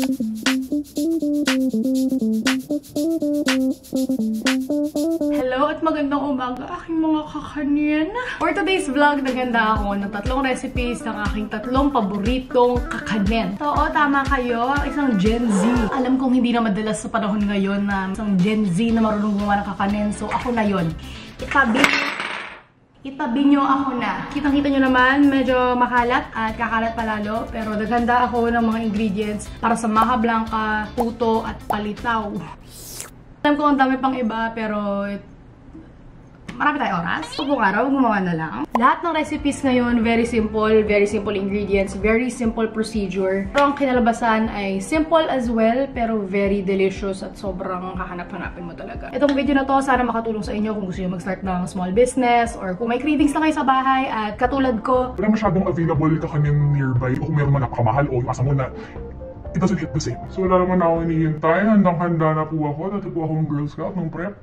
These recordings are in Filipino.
Hello at magandang umaga aking mga kakanin. For today's vlog, naganda ako ng 3 recipes ng aking 3 paboritong kakanin. Oo, tama kayo. Isang Gen Z. Alam kong hindi na madalas sa panahon ngayon na isang Gen Z na marunong gumawa ng kakanin. So ako na yun. Itabi nyo ako na. Kitang-kita nyo naman, medyo makalat at kakalat palalo. Pero naganda ako ng mga ingredients para sa maha blanca, puto at palitaw. Alam ko ang dami pang iba, pero marami tayong oras. Pagkong araw, gumawa na lang. Lahat ng recipes ngayon, very simple ingredients, very simple procedure. Pero ang kinalabasan ay simple as well, pero very delicious at sobrang kahanap-hanapin mo talaga. Itong video na to, sana makatulong sa inyo kung gusto nyo mag-start ng small business or kung may cravings na kayo sa bahay at katulad ko. Wala masyadong available kakanin nearby. O kung meron man napakamahal o yung asa mo na it doesn't hit the same. So wala naman ako hinihintay. Handang-handa na po ako. Dati po akong Girl Scout ng prep.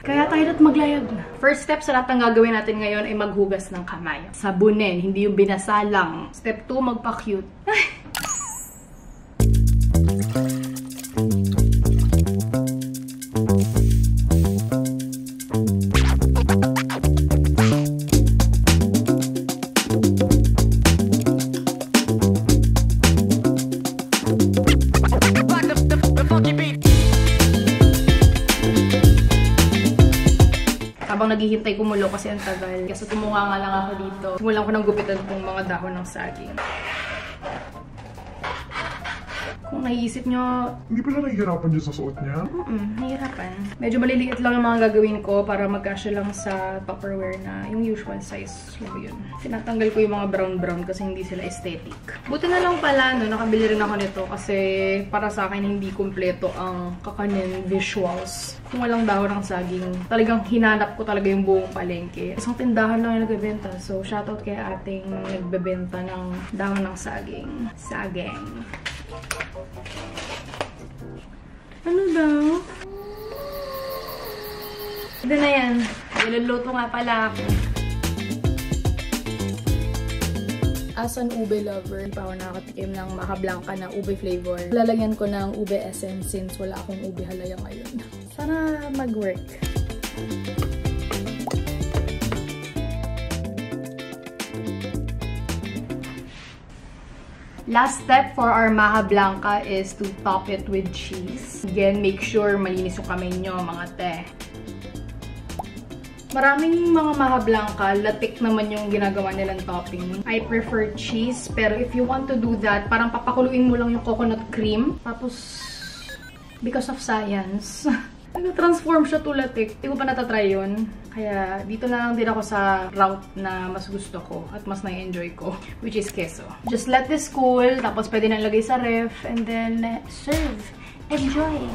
Kaya tayo na't maglayag na. First step sa lahat ng gagawin natin ngayon ay maghugas ng kamay. Sabunin, hindi yung binasa lang. Step 2, magpa-cute. Habang naghihintay kumulo kasi ang tagal. Kasi tumunga nga lang ako dito. Simulan ko ng gupitan tong mga dahon ng saging. Kung naiisip nyo... Hindi pala nahihirapan dyan sa suot niya? Nahihirapan. Medyo maliliit lang yung mga gagawin ko para magkasya lang sa Tupperware na yung usual size lang yun. Tinatanggal ko yung mga brown-brown kasi hindi sila aesthetic. Buti na lang pala, no, nakabili rin ako nito kasi para sa akin hindi kumpleto ang kakanin visuals. Kung walang dahon ng saging, talagang hinanap ko talaga yung buong palengke. Isang tindahan lang yung nagbebenta. So, shoutout kay ating nagbebenta ng dahon ng saging. Saging. Ano daw? Ito na yan. Niluluto nga pala ako. As an ube lover, hindi pa ako nakakatikim ng maha blanca na ube flavor. Lalagyan ko ng ube essence since wala akong ube halaya ngayon. Sana mag-work. Last step for our maha blanca is to top it with cheese. Again, make sure malinis yung kamay nyo, mga te. Maraming mga maha blanca, latik naman yung ginagawa nilang topping. I prefer cheese, pero if you want to do that, parang papakuluin mo lang yung coconut cream. Tapos, because of science, nag-transform siya to latik. Hindi ko pa natatry yun. Kaya dito na lang din ako sa route na mas gusto ko at mas na-enjoy ko, which is queso. Just let this cool, tapos pwede na ilagay sa ref, and then serve. Enjoy!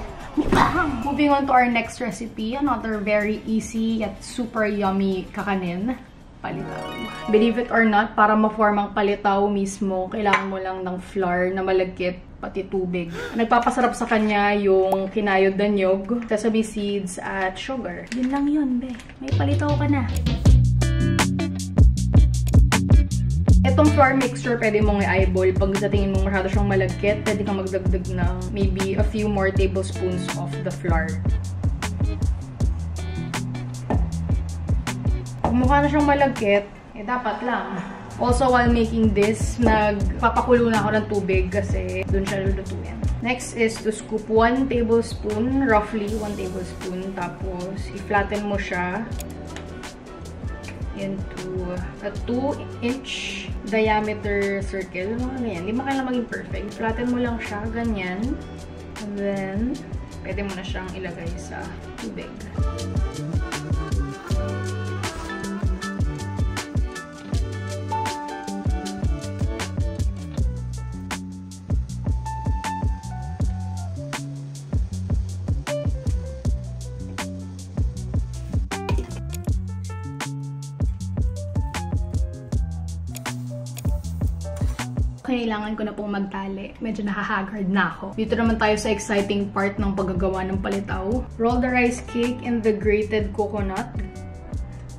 Moving on to our next recipe, another very easy yet super yummy kakanin. Palitaw. Believe it or not, para ma-form ang palitaw mismo, kailangan mo lang ng flour na malagkit, pati tubig. Nagpapasarap sa kanya yung kinayod na nyog, sesame seeds, at sugar. Yun lang yun, be. May palitaw ka na. Itong flour mixture, pwede mong i-eyeball. Pag sa tingin mo masyado siyang malagkit, pwede kang magdagdag ng maybe a few more tablespoons of the flour. Kung mukha na siyang malagkit, eh dapat lang. Also, while making this, nagpapakulo na ako ng tubig kasi dun siya lulutuin. Next is to scoop 1 tablespoon, roughly 1 tablespoon. Tapos, i-flatten mo siya into a 2-inch diameter circle. Mga ganyan. Hindi mo kailangan maging perfect. I-flatten mo lang siya, ganyan. And then, pwede mo na siyang ilagay sa tubig. Kailangan ko na pong magtali. Medyo nahahagard na ako. Dito naman tayo sa exciting part ng paggagawa ng palitaw. Roll the rice cake in the grated coconut.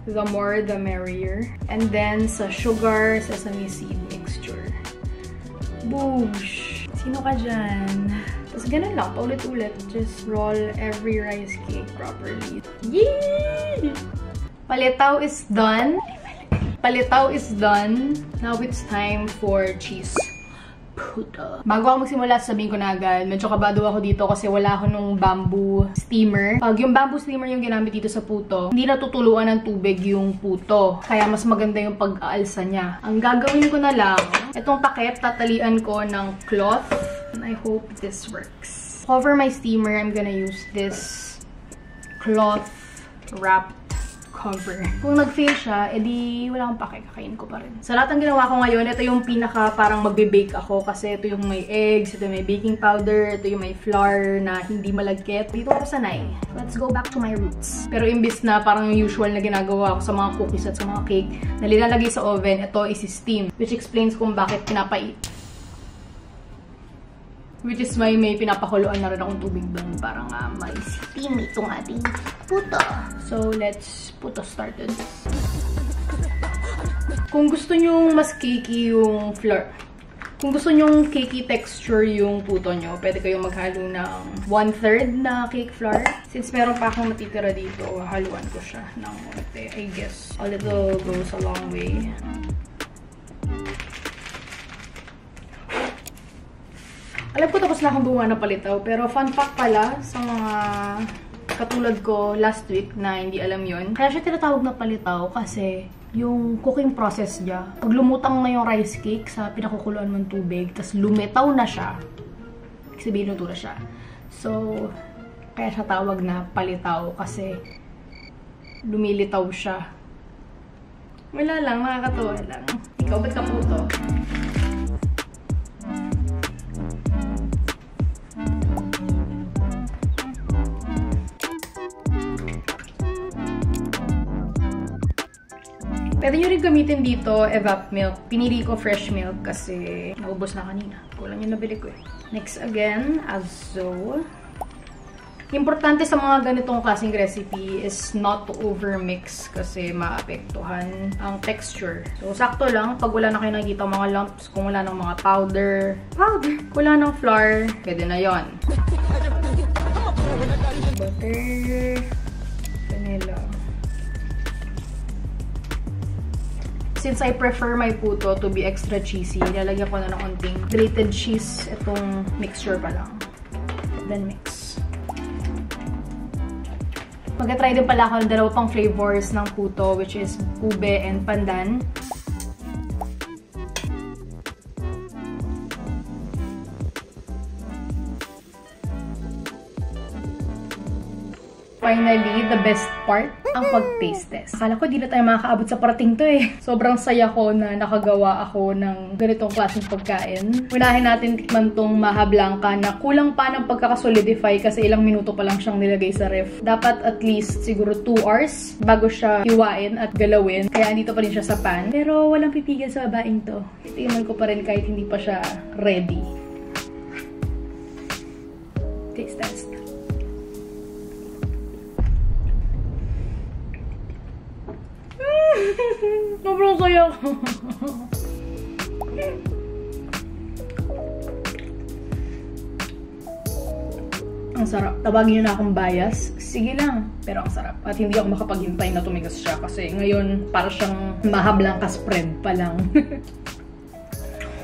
The more, the merrier. And then sa sugar, sesame seed mixture. Boosh! Sino ka dyan? Tapos ganun lang, paulit-ulit. Just roll every rice cake properly. Yee! Palitaw is done. Palitaw is done. Now it's time for cheese. Puto. Bago ako magsimula, sabihin ko na agad, medyo kabado ako dito kasi wala ako nung bamboo steamer. Pag yung bamboo steamer yung ginamit dito sa puto, hindi natutuluan ng tubig yung puto. Kaya mas maganda yung pag-aalsa niya. Ang gagawin ko na lang, itong takip, tatalian ko ng cloth. And I hope this works. Cover my steamer, I'm gonna use this cloth wrapped cover. Kung nag-fail siya, edi wala akong pake, kakain ko pa rin. Sa lahat ng ginawa ko ngayon, ito yung pinaka parang magbe-bake ako kasi ito yung may eggs, ito yung may baking powder, ito yung may flour na hindi malagkit. Dito ako sanay. Let's go back to my roots. Pero imbis na parang yung usual na ginagawa ko sa mga cookies at sa mga cake na nilalagay sa oven, ito isi-steam. Which explains kung bakit pinapait. Which is why may pinapakuluan na rin akong tubig doon para nga ma-steam itong ating puto. So, let's puto started. Kung gusto nyo mas cakey yung flour, kung gusto nyo cakey texture yung puto nyo, pwede kayong maghalo ng 1/3 na cake flour. Since meron pa akong natitira dito, haluan ko siya ng konti. I guess a little goes a long way. Alam ko tapos na akong gumawa ng palitaw, pero fun fact pala sa mga katulad ko last week na hindi alam yon. Kaya siya tinatawag na palitaw kasi yung cooking process niya, pag lumutang na yung rice cake sa pinakukuluan mong tubig, tapos lumitaw na siya, sabihin luto na siya. So, kaya siya tawag na palitaw kasi lumilitaw siya. Wala lang, nakakatawa lang. Ikaw, ba't ka puto? Pwede nyo rin gamitin dito evap milk. Pinili ko fresh milk kasi naubos na kanina. Kulang yung nabili ko eh. Next again, azo. Importante sa mga ganitong klaseng recipe is not to overmix kasi maapektuhan ang texture. So, sakto lang. Pag wala na kayo nakikita mga lumps, kung wala ng mga powder, wala ng flour, pwede na yon. Butter, vanilla. Since I prefer my puto to be extra cheesy, lalagyan ko na ng konting grated cheese itong mixture pa lang. Then mix. Mag-try din pala ako ng dalawa pang flavors ng puto, which is ube and pandan. Finally, the best part, ang pag-taste test. Akala ko di na tayo makakaabot sa parating to eh. Sobrang saya ko na nakagawa ako ng ganitong klaseng pagkain. Unahin natin tikman tong Maha Blanca na kulang pa ng pagkakasolidify kasi ilang minuto pa lang siyang nilagay sa ref. Dapat at least siguro 2 hours bago siya hiwain at galawin. Kaya andito pa rin siya sa pan. Pero walang pipigil sa babaeng to. Tingnan ko pa rin kahit hindi pa siya ready. Taste test. Sobrang saya ko. Ang sarap. Tawagin nyo na akong bias. Sige lang. Pero ang sarap. At hindi ako makapaghintay na tumigas siya. Kasi ngayon, para siyang Maha Blanca spread pa lang.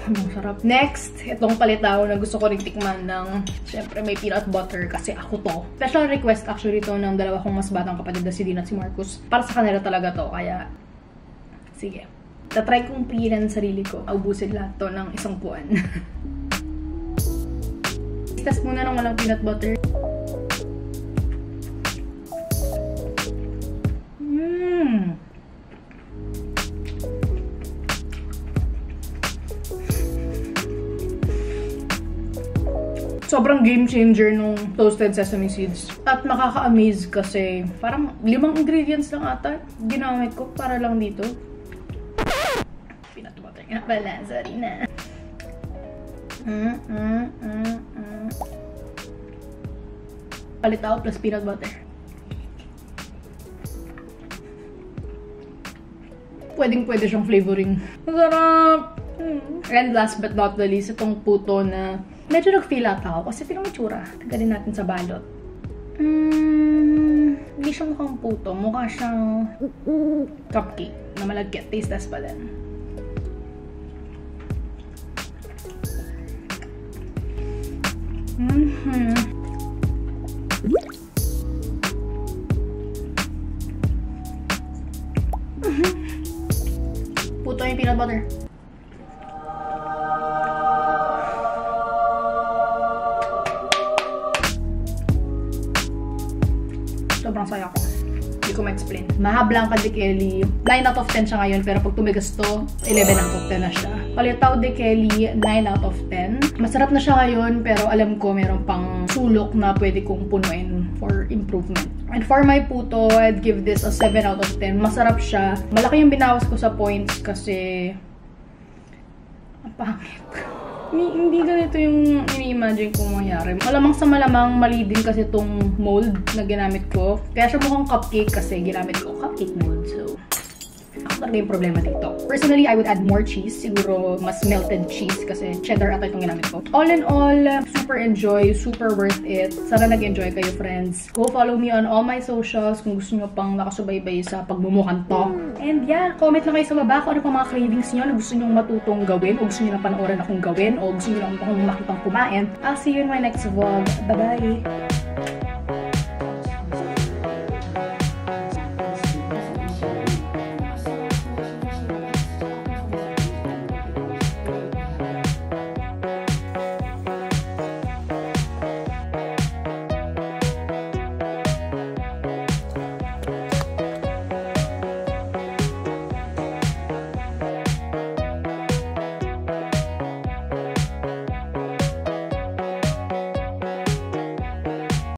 Ang sarap. Next, itong palitaw na gusto ko rin tikman ng, syempre may peanut butter kasi ako to. Special request actually to ng dalawa kong mas batang kapatid na si Dean at si Marcus. Para sa kanila talaga to. Kaya, sige. Tatry kong pigilan sarili ko. Aubusin lahat to ng isang buwan. Test muna ng walang peanut butter. Sobrang game changer nung toasted sesame seeds. At nakaka-amaze kasi parang 5 ingredients lang ata ginamit ko para lang dito. Peanut butter nga pala. Sorry na. Palitaw plus peanut butter. Pwedeng-pwede siyang flavoring. Masarap! And last but not the least, itong puto na medyo nag-feel out ako kasi feeling matsura. Tagalin natin sa balot. Hindi siya mukhang puto. Mukha siyang cupcake na malagkit. Taste test pa din. Puto yung peanut butter. Sobrang saya ko. Hindi ko ma-explain. Mahablang de Kelly. 9 out of 10 siya ngayon, pero pag tumigas to, 11 out of 10 na siya. Palitaw de Kelly, 9 out of 10. Masarap na siya ngayon, pero alam ko meron pang sulok na pwede kong punuin for improvement. And for my puto, I'd give this a 7 out of 10. Masarap siya. Malaki yung binawas ko sa points kasi ang pangit. Hindi ganito yung ini-imagine kong mangyari. Malamang sa malamang mali din kasi itong mold na ginamit ko. Kaya siya mukhang cupcake kasi ginamit ko cupcake mold. So, ako talaga yung problema dito. Personally, I would add more cheese. Siguro mas melted cheese kasi cheddar ata itong ginamit ko. All in all, super enjoy, super worth it. Sana nag-enjoy kayo, friends. Go follow me on all my socials kung gusto nyo pang nakasubaybay sa pagmumukan to. And yeah, comment lang kayo sa baba kung ano pang mga cravings nyo na gusto nyo matutong gawin o gusto nyo lang panoorin akong gawin o gusto nyo lang akong makitang kumain. I'll see you in my next vlog. Bye-bye!